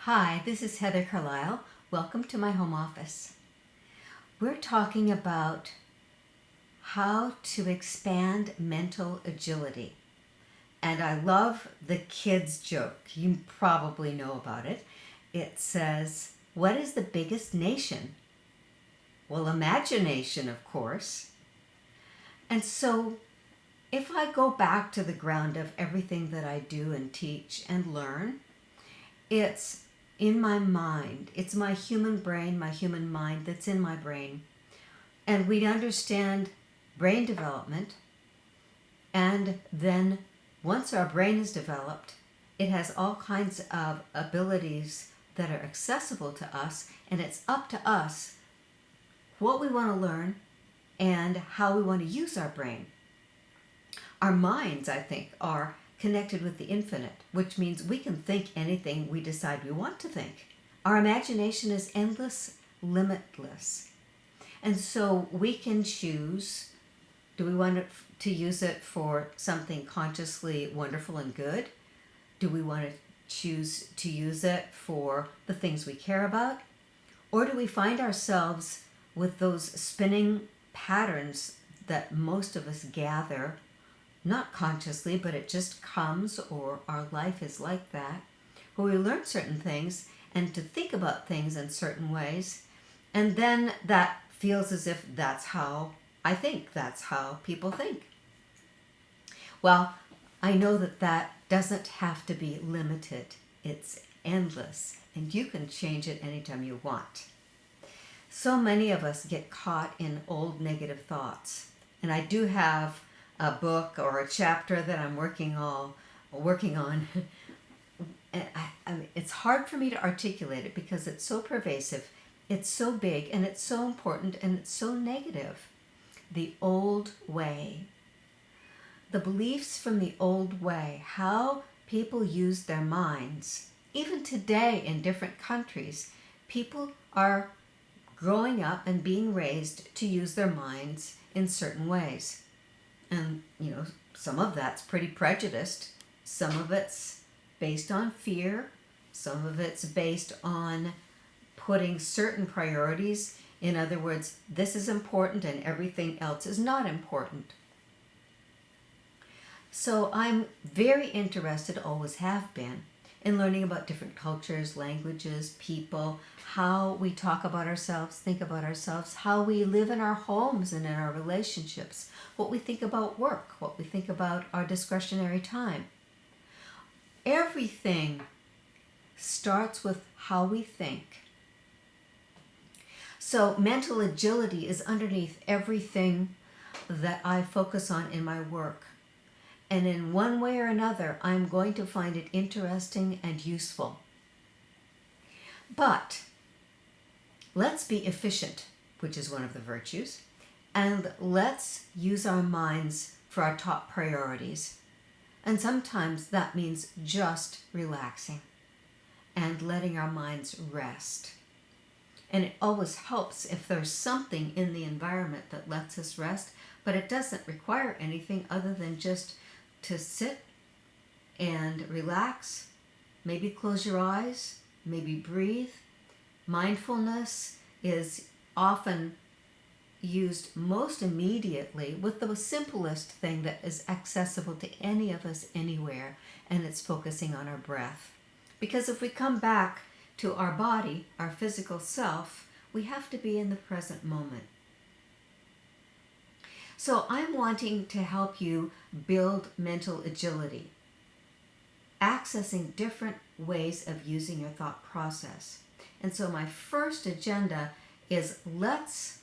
Hi, this is Heather Carlile. Welcome to my home office. We're talking about how to expand mental agility. And I love the kids' joke. You probably know about it. It says, "What is the biggest nation?" Well, imagination, of course. And so if I go back to the ground of everything that I do and teach and learn, it's in my mind. It's my human brain, my human mind that's in my brain. And we understand brain development. And then once our brain is developed, it has all kinds of abilities that are accessible to us. And it's up to us what we want to learn and how we want to use our brain. Our minds, I think, are connected with the infinite, which means we can think anything we decide we want to think. Our imagination is endless, limitless. And so we can choose, do we want to use it for something consciously wonderful and good? Do we want to choose to use it for the things we care about? Or do we find ourselves with those spinning patterns that most of us gather, not consciously, but it just comes, or our life is like that, where we learn certain things and to think about things in certain ways, and then that feels as if that's how I think, that's how people think. Well, I know that that doesn't have to be limited. It's endless, and you can change it anytime you want. So many of us get caught in old negative thoughts, and I do have a book or a chapter that I'm working on. And it's hard for me to articulate it because it's so pervasive, it's so big, and it's so important, and it's so negative. The old way. The beliefs from the old way, how people use their minds. Even today in different countries, people are growing up and being raised to use their minds in certain ways. And, some of that's pretty prejudiced. Some of it's based on fear. Some of it's based on putting certain priorities. In other words, this is important and everything else is not important. So I'm very interested, always have been, in learning about different cultures, languages, people, how we talk about ourselves, think about ourselves, how we live in our homes and in our relationships, what we think about work, what we think about our discretionary time. Everything starts with how we think. So mental agility is underneath everything that I focus on in my work. And in one way or another, I'm going to find it interesting and useful. But let's be efficient, which is one of the virtues, and let's use our minds for our top priorities. And sometimes that means just relaxing and letting our minds rest. And it always helps if there's something in the environment that lets us rest, but it doesn't require anything other than just to sit and relax, maybe close your eyes, maybe breathe. Mindfulness is often used most immediately with the simplest thing that is accessible to any of us anywhere, and it's focusing on our breath. Because if we come back to our body, our physical self, we have to be in the present moment. So I'm wanting to help you build mental agility, accessing different ways of using your thought process. And so my first agenda is let's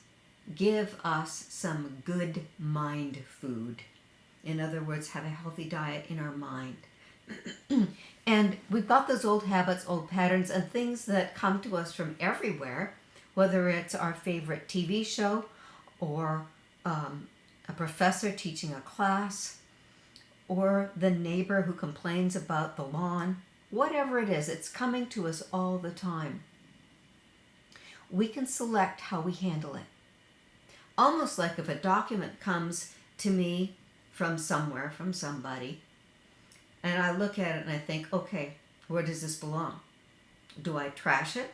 give us some good mind food. In other words, have a healthy diet in our mind. And we've got those old habits, old patterns, and things that come to us from everywhere, whether it's our favorite TV show or a professor teaching a class, or the neighbor who complains about the lawn. Whatever it is, it's coming to us all the time. We can select how we handle it. Almost like if a document comes to me from somewhere, from somebody, and I look at it and I think, okay, where does this belong? Do I trash it?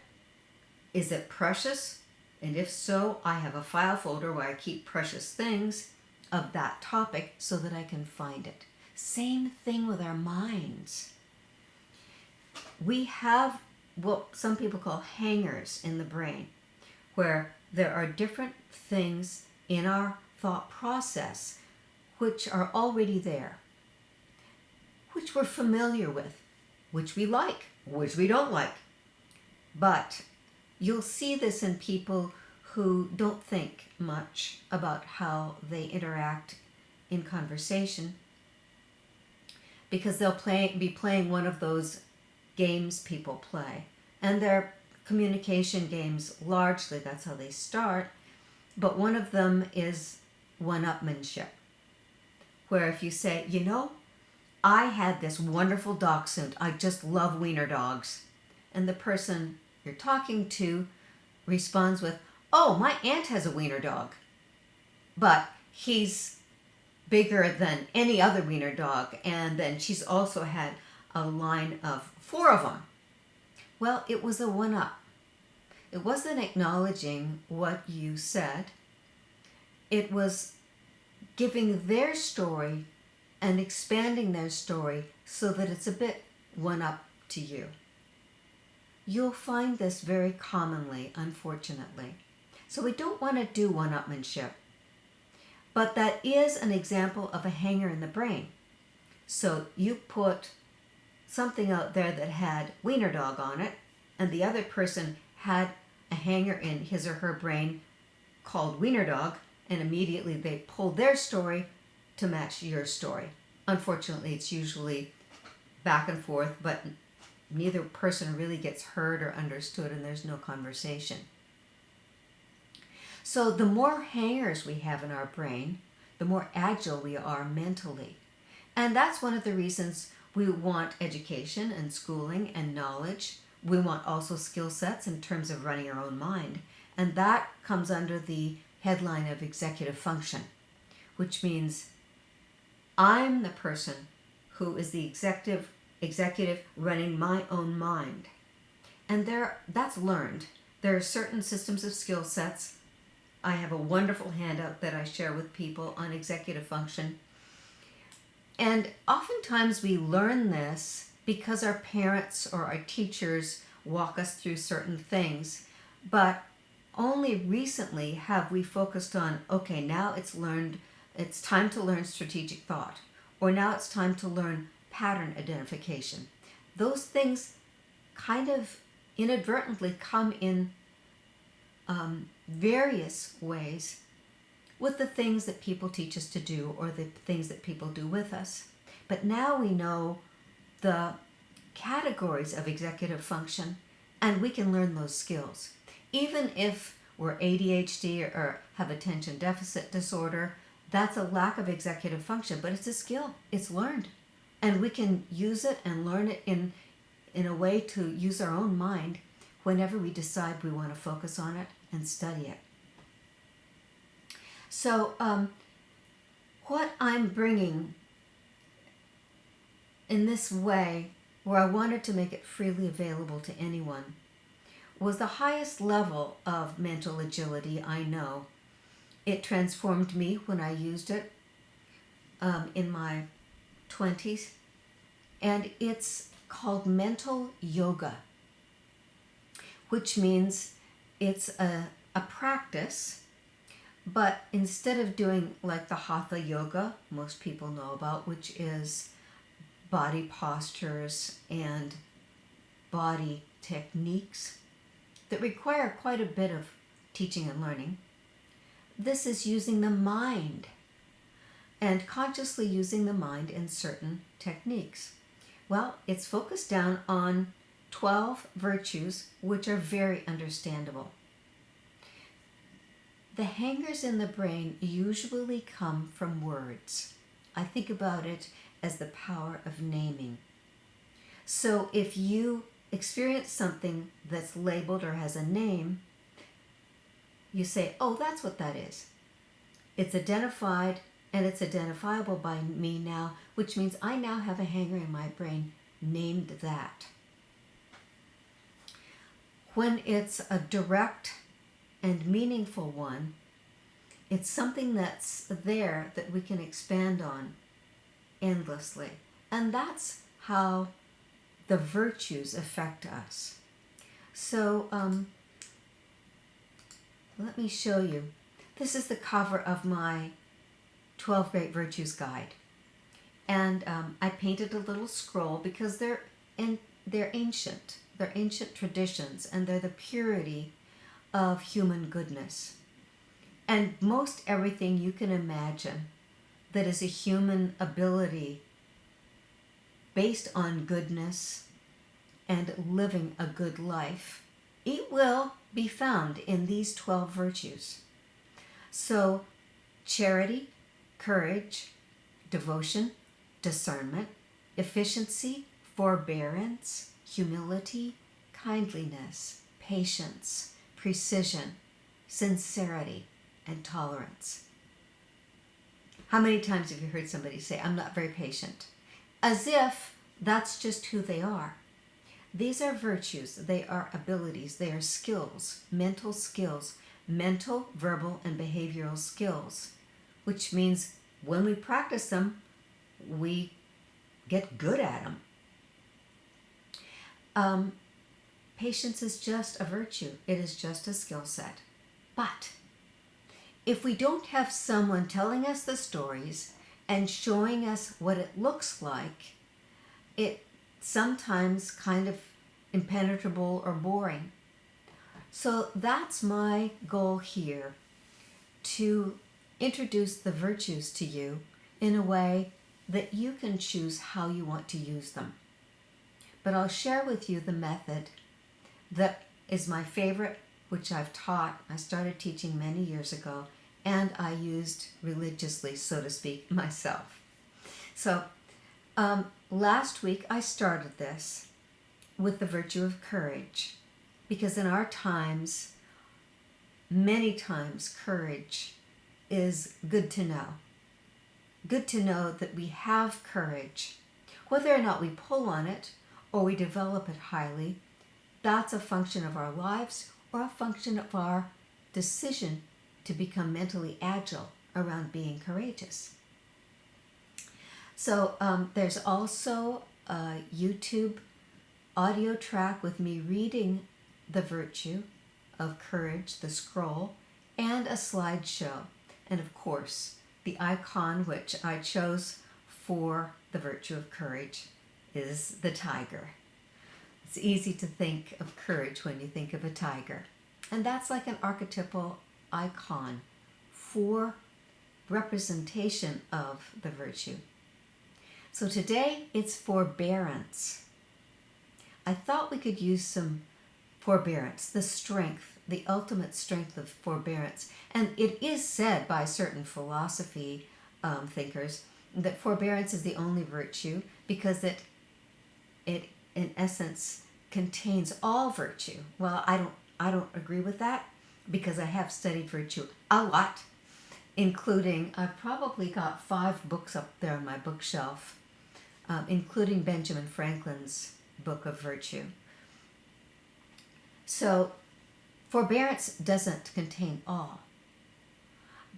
Is it precious? And if so, I have a file folder where I keep precious things of that topic so that I can find it. Same thing with our minds. We have what some people call hangers in the brain, where there are different things in our thought process which are already there, which we're familiar with, which we like, which we don't like. But you'll see this in people who don't think much about how they interact in conversation, because they'll be playing one of those games people play. And they're communication games largely, that's how they start. But one of them is one-upmanship, where if you say, you know, I had this wonderful dachshund, I just love wiener dogs. And the person you're talking to responds with, oh, my aunt has a wiener dog, but he's bigger than any other wiener dog, and then she's also had a line of 4 of them. Well, it was a one-up. It wasn't acknowledging what you said. It was giving their story and expanding their story so that it's a bit one-up to you. You'll find this very commonly, unfortunately. So we don't want to do one-upmanship. But that is an example of a hanger in the brain. So you put something out there that had wiener dog on it, and the other person had a hanger in his or her brain called wiener dog, and immediately they pull their story to match your story. Unfortunately, it's usually back and forth, but neither person really gets heard or understood, and there's no conversation. So the more hangers we have in our brain, the more agile we are mentally. And that's one of the reasons we want education and schooling and knowledge. We want also skill sets in terms of running our own mind. And that comes under the headline of executive function, which means I'm the person who is the executive running my own mind. And that's learned. There are certain systems of skill sets. I have a wonderful handout that I share with people on executive function. And oftentimes we learn this because our parents or our teachers walk us through certain things. But only recently have we focused on, okay, now it's time to learn strategic thought, or now it's time to learn pattern identification. Those things kind of inadvertently come in various ways with the things that people teach us to do or the things that people do with us. But now we know the categories of executive function, and we can learn those skills. Even if we're ADHD or have attention deficit disorder, that's a lack of executive function, but it's a skill. It's learned. And we can use it and learn it in a way to use our own mind whenever we decide we want to focus on it and study it. So what I'm bringing in this way, where I wanted to make it freely available to anyone, was the highest level of mental agility I know. It transformed me when I used it in my 20s, and it's called mental yoga, which means it's a practice, but instead of doing like the hatha yoga most people know about, which is body postures and body techniques that require quite a bit of teaching and learning, this is using the mind and consciously using the mind in certain techniques. Well, it's focused down on 12 virtues, which are very understandable. The hangers in the brain usually come from words. I think about it as the power of naming. So if you experience something that's labeled or has a name, you say, oh, that's what that is. It's identified and it's identifiable by me now, which means I now have a hanger in my brain named that. When it's a direct and meaningful one, it's something that's there that we can expand on endlessly. And that's how the virtues affect us. So let me show you. This is the cover of my 12 Great Virtues Guide. And I painted a little scroll because they're ancient. They're ancient traditions, and they're the purity of human goodness. And most everything you can imagine that is a human ability based on goodness and living a good life, it will be found in these 12 virtues. So charity, courage, devotion, discernment, efficiency, forbearance, humility, kindliness, patience, precision, sincerity, and tolerance. How many times have you heard somebody say, I'm not very patient? As if that's just who they are. These are virtues, they are abilities, they are skills, mental, verbal, and behavioral skills, which means when we practice them, we get good at them. Patience is just a virtue. It is just a skill set. But if we don't have someone telling us the stories and showing us what it looks like, it sometimes kind of impenetrable or boring. So that's my goal here, to introduce the virtues to you in a way that you can choose how you want to use them. But I'll share with you the method that is my favorite, which I've taught. I started teaching many years ago, and I used religiously, so to speak, myself. So last week I started this with the virtue of courage, because in our times, many times, courage is good to know. Good to know that we have courage. Whether or not we pull on it or we develop it highly, that's a function of our lives or a function of our decision to become mentally agile around being courageous. So there's also a YouTube audio track with me reading the virtue of courage, the scroll, and a slideshow. And of course, the icon which I chose for the virtue of courage is the tiger. It's easy to think of courage when you think of a tiger. And that's like an archetypal icon for representation of the virtue. So today it's forbearance. I thought we could use some forbearance, the strength, the ultimate strength of forbearance. And it is said by certain philosophy thinkers that forbearance is the only virtue because it in essence contains all virtue. Well, I don't agree with that, because I have studied virtue a lot, including, I've probably got 5 books up there on my bookshelf, including Benjamin Franklin's book of virtue. So forbearance doesn't contain all,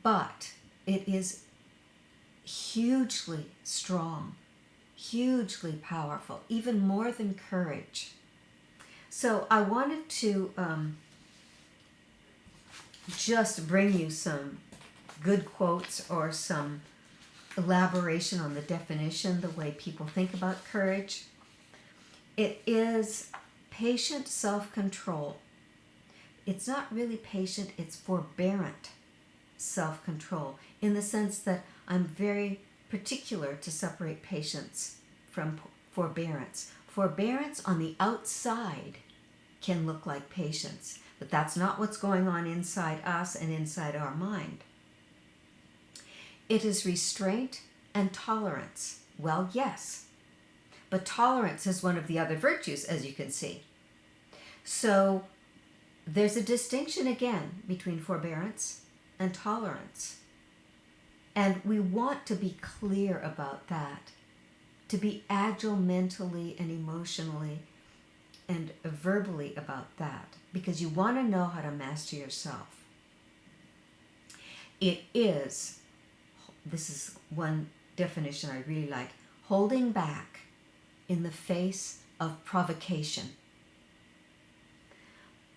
but it is hugely strong, hugely powerful, even more than courage. So I wanted to just bring you some good quotes or some elaboration on the definition, the way people think about courage. It is patient self-control. It's not really patient, it's forbearant self-control, in the sense that I'm very particular to separate patience from forbearance. Forbearance on the outside can look like patience, but that's not what's going on inside us and inside our mind. It is restraint and tolerance. Well, yes, but tolerance is one of the other virtues, as you can see. So there's a distinction again between forbearance and tolerance. And we want to be clear about that, to be agile mentally and emotionally, and verbally about that, because you want to know how to master yourself. It is, this is one definition I really like, holding back in the face of provocation.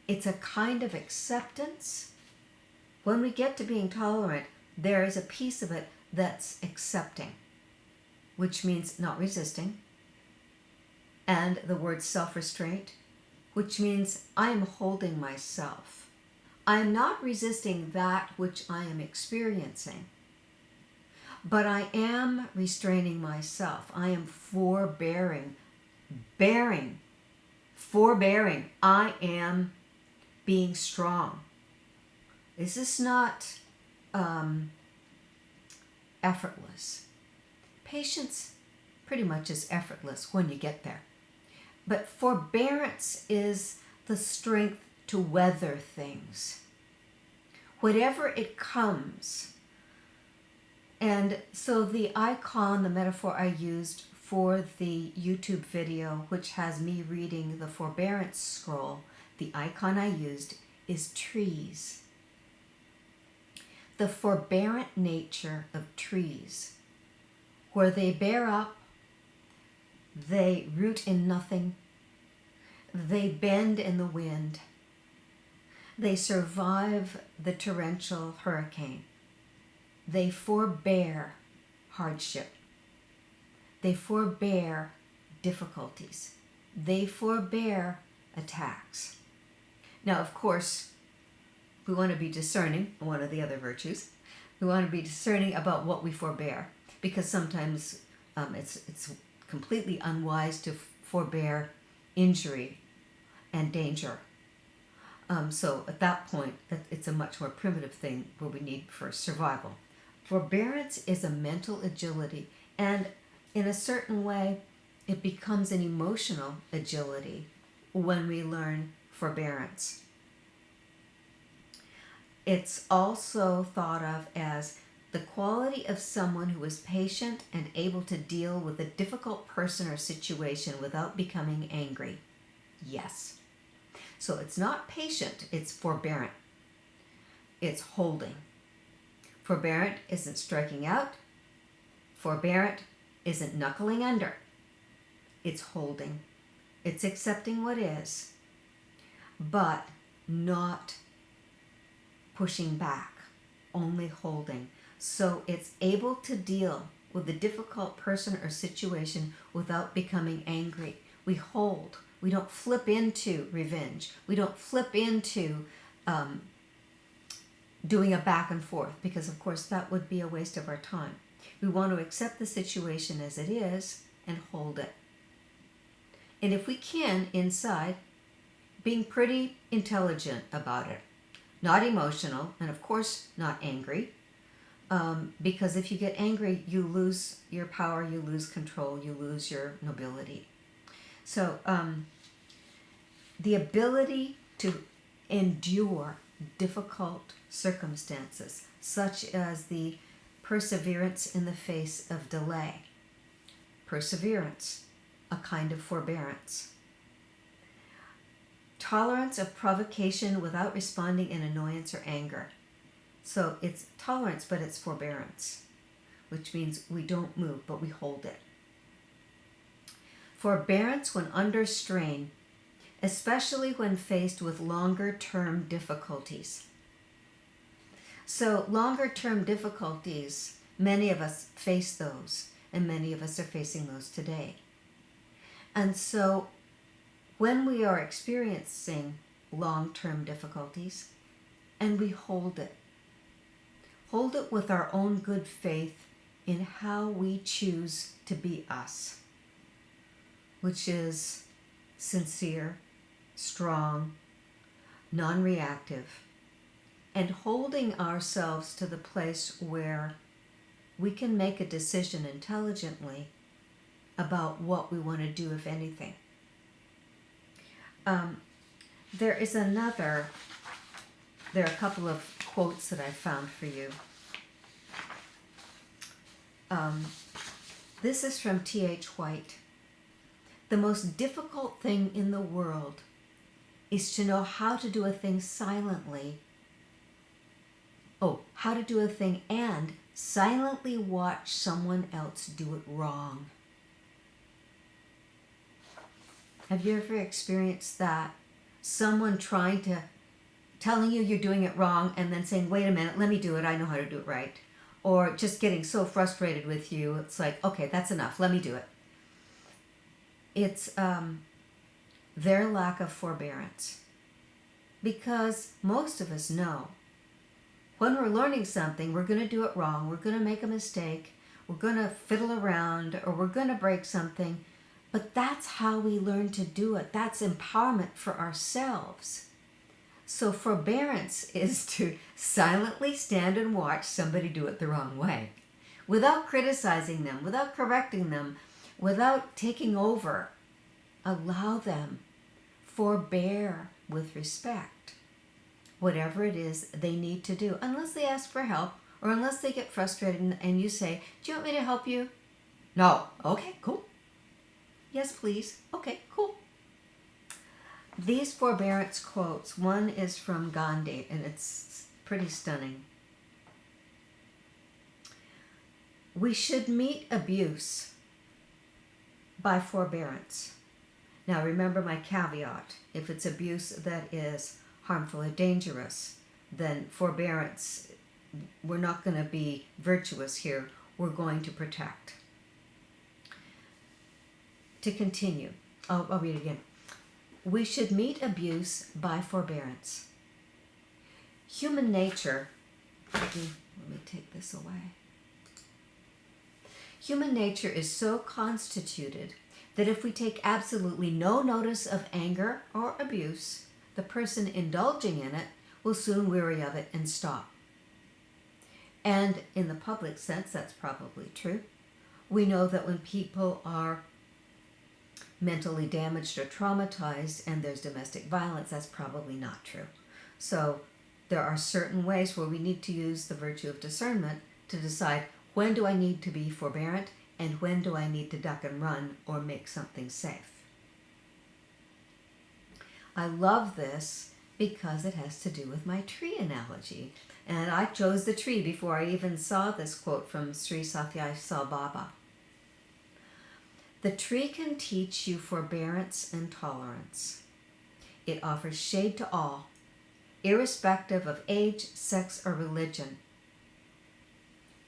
It's a kind of acceptance. When we get to being tolerant, there is a piece of it that's accepting, which means not resisting, and the word self-restraint, which means I am holding myself. I am not resisting that which I am experiencing, but I am restraining myself. I am forbearing. I am being strong. This is not effortless. Patience pretty much is effortless when you get there. But forbearance is the strength to weather things, whatever it comes. And so the icon, the metaphor I used for the YouTube video, which has me reading the forbearance scroll, the icon I used is trees. The forbearant nature of trees, where they bear up, they root in nothing, they bend in the wind, they survive the torrential hurricane, they forbear hardship, they forbear difficulties, they forbear attacks. Now, of course, we want to be discerning, one of the other virtues. We want to be discerning about what we forbear, because sometimes it's completely unwise to forbear injury and danger. So at that point, it's a much more primitive thing where we need for survival. Forbearance is a mental agility, and in a certain way, it becomes an emotional agility when we learn forbearance. It's also thought of as the quality of someone who is patient and able to deal with a difficult person or situation without becoming angry. Yes. So it's not patient, it's forbearant. It's holding. Forbearant isn't striking out. Forbearant isn't knuckling under. It's holding. It's accepting what is, but not pushing back, only holding. So it's able to deal with a difficult person or situation without becoming angry. We hold. We don't flip into revenge. We don't flip into doing a back and forth, because of course that would be a waste of our time. We want to accept the situation as it is and hold it. And if we can, inside, being pretty intelligent about it. Not emotional, and of course not angry, because if you get angry, you lose your power, you lose control, you lose your nobility. So the ability to endure difficult circumstances, such as the perseverance in the face of delay. Perseverance, a kind of forbearance. Tolerance of provocation without responding in annoyance or anger. So it's tolerance, but it's forbearance, which means we don't move, but we hold it. Forbearance when under strain, especially when faced with longer-term difficulties. So longer-term difficulties, many of us face those, and many of us are facing those today. And so when we are experiencing long-term difficulties, and we hold it with our own good faith in how we choose to be us, which is sincere, strong, non-reactive, and holding ourselves to the place where we can make a decision intelligently about what we want to do, if anything. There are a couple of quotes that I found for you. This is from T.H. White. The most difficult thing in the world is to know how to do a thing silently. Oh, how to do a thing and silently watch someone else do it wrong. Have you ever experienced that? Someone telling you you're doing it wrong and then saying, wait a minute, let me do it, I know how to do it right. Or just getting so frustrated with you, it's like, okay, that's enough, let me do it. It's their lack of forbearance. Because most of us know when we're learning something, we're going to do it wrong, we're going to make a mistake, we're going to fiddle around, or we're going to break something. But that's how we learn to do it. That's empowerment for ourselves. So forbearance is to silently stand and watch somebody do it the wrong way, without criticizing them, without correcting them, without taking over. Allow them. Forbear with respect. Whatever it is they need to do, unless they ask for help or unless they get frustrated and you say, do you want me to help you? No. Okay, cool. Yes, please. Okay, cool. These forbearance quotes, one is from Gandhi, and it's pretty stunning. We should meet abuse by forbearance. Now remember my caveat. If it's abuse that is harmful or dangerous, then forbearance, we're not going to be virtuous here. We're going to protect. To continue, I'll read it again. We should meet abuse by forbearance. Human nature, let me take this away. Human nature is so constituted that if we take absolutely no notice of anger or abuse, the person indulging in it will soon weary of it and stop. And in the public sense, that's probably true. We know that when people are mentally damaged or traumatized and there's domestic violence, that's probably not true. So there are certain ways where we need to use the virtue of discernment to decide when do I need to be forbearant and when do I need to duck and run or make something safe. I love this because it has to do with my tree analogy. And I chose the tree before I even saw this quote from Sri Sathya Sai Baba. The tree can teach you forbearance and tolerance. It offers shade to all, irrespective of age, sex, or religion,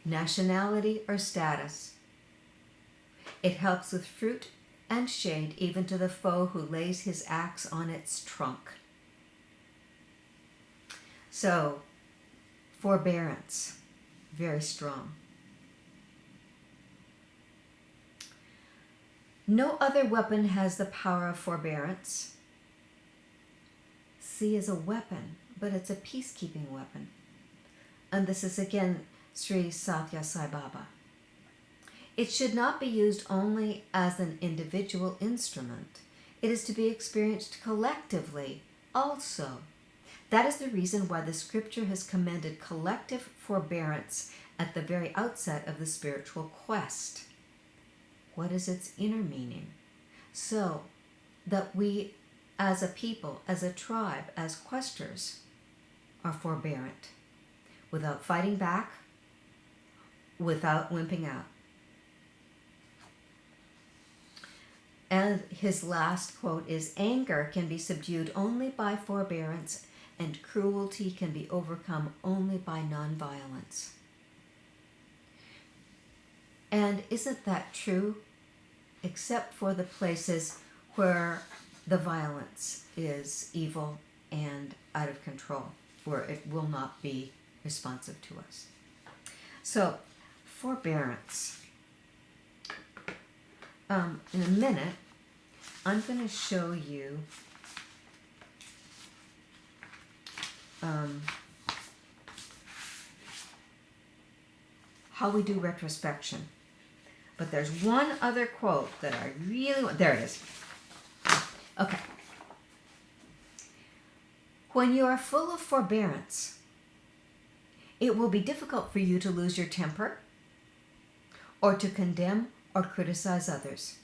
nationality, or status. It helps with fruit and shade even to the foe who lays his axe on its trunk. So, forbearance, very strong. No other weapon has the power of forbearance. Sea is a weapon, but it's a peacekeeping weapon. And this is again Sri Sathya Sai Baba. It should not be used only as an individual instrument. It is to be experienced collectively also. That is the reason why the scripture has commended collective forbearance at the very outset of the spiritual quest. What is its inner meaning? So that we as a people, as a tribe, as questers, are forbearant, without fighting back, without wimping out. And his last quote is, anger can be subdued only by forbearance, and cruelty can be overcome only by nonviolence. And isn't that true? Except for the places where the violence is evil and out of control, where it will not be responsive to us. So, forbearance. In a minute, I'm going to show you how we do retrospection. But there's one other quote that I really want. There it is. Okay. When you are full of forbearance, it will be difficult for you to lose your temper or to condemn or criticize others.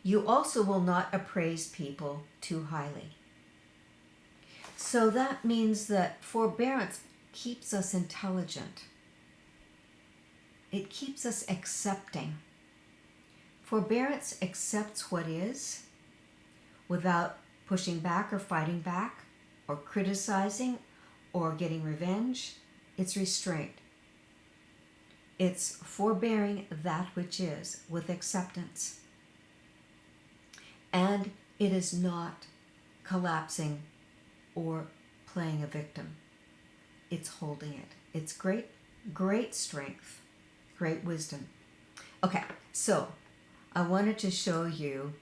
You also will not appraise people too highly. So that means that forbearance keeps us intelligent. It keeps us accepting. Forbearance accepts what is without pushing back or fighting back or criticizing or getting revenge. It's restraint. It's forbearing that which is with acceptance. And it is not collapsing or playing a victim. It's holding it. It's great, great strength, great wisdom. Okay, so I wanted to show you,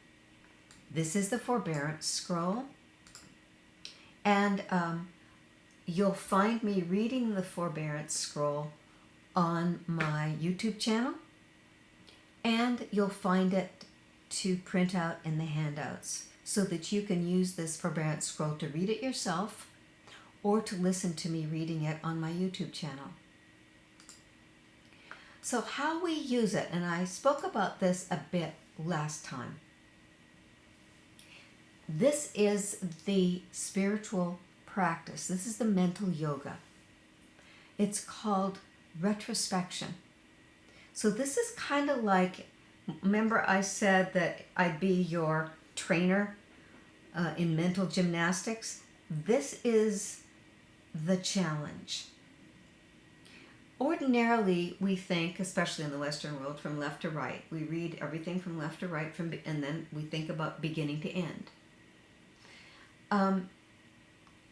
this is the Forbearance scroll. And you'll find me reading the Forbearance scroll on my YouTube channel. And you'll find it to print out in the handouts so that you can use this Forbearance scroll to read it yourself or to listen to me reading it on my YouTube channel. So how we use it, and I spoke about this a bit last time. This is the spiritual practice. This is the mental yoga. It's called retrospection. So this is kind of like, remember I said that I'd be your trainer in mental gymnastics? This is the challenge. Ordinarily, we think, especially in the Western world, from left to right. We read everything from left to right, and then we think about beginning to end.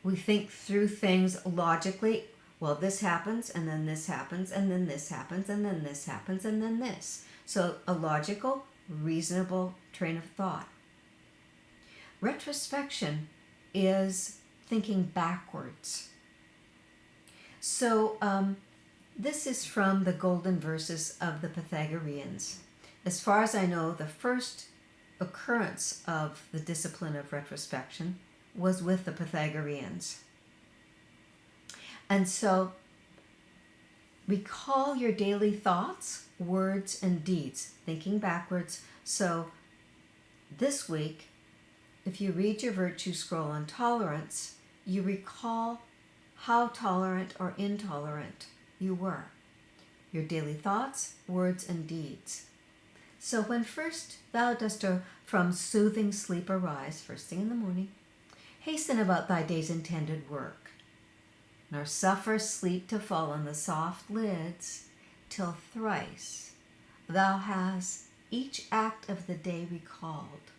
We think through things logically. Well, this happens, and then this happens, and then this happens, and then this happens, and then this. So a logical, reasonable train of thought. Retrospection is thinking backwards. So this is from the golden verses of the Pythagoreans. As far as I know, the first occurrence of the discipline of retrospection was with the Pythagoreans. And so, recall your daily thoughts, words, and deeds, thinking backwards. So, this week, if you read your virtue scroll on tolerance, you recall how tolerant or intolerant you were. Your daily thoughts, words, and deeds. So when first thou dost from soothing sleep arise, first thing in the morning, hasten about thy day's intended work, nor suffer sleep to fall on the soft lids, till thrice thou hast each act of the day recalled.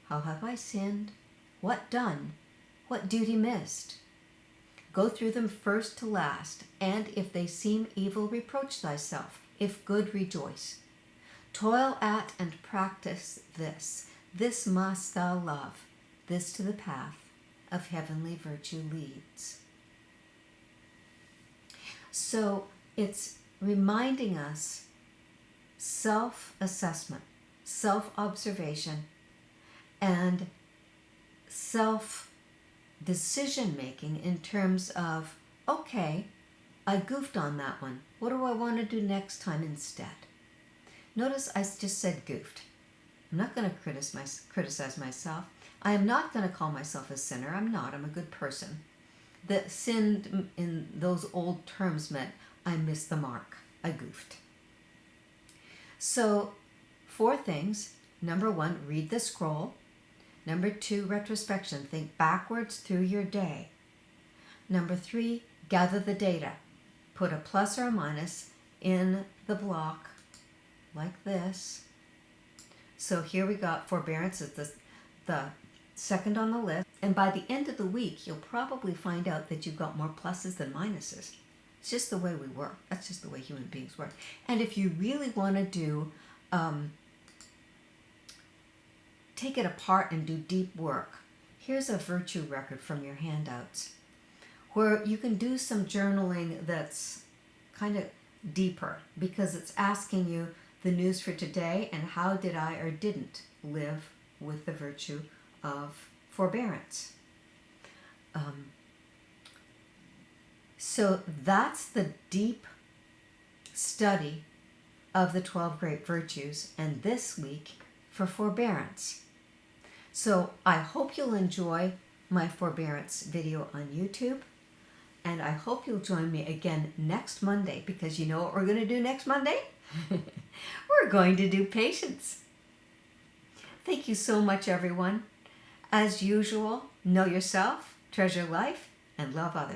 How have I sinned? What done? What duty missed? Go through them first to last, and if they seem evil, reproach thyself. If good, rejoice. Toil at and practice this. This must thou love. This to the path of heavenly virtue leads. So it's reminding us self-assessment, self-observation, and self-decision-making in terms of, okay, I goofed on that one. What do I want to do next time instead? Notice I just said goofed. I'm not going to criticize myself. I am not going to call myself a sinner. I'm not. I'm a good person. The sin in those old terms meant I missed the mark. I goofed. So 4 things. Number 1, read the scroll. Number 2, retrospection. Think backwards through your day. Number 3, gather the data. Put a plus or a minus in the block like this. So here we got forbearance is the second on the list. And by the end of the week, you'll probably find out that you've got more pluses than minuses. It's just the way we work. That's just the way human beings work. And if you really want to do take it apart and do deep work, here's a virtue record from your handouts where you can do some journaling that's kind of deeper because it's asking you the news for today and how did I or didn't live with the virtue of forbearance. So that's the deep study of the 12 great virtues, and this week for forbearance. So I hope you'll enjoy my forbearance video on YouTube. And I hope you'll join me again next Monday, because you know what we're going to do next Monday? We're going to do patience. Thank you so much, everyone. As usual, know yourself, treasure life, and love others.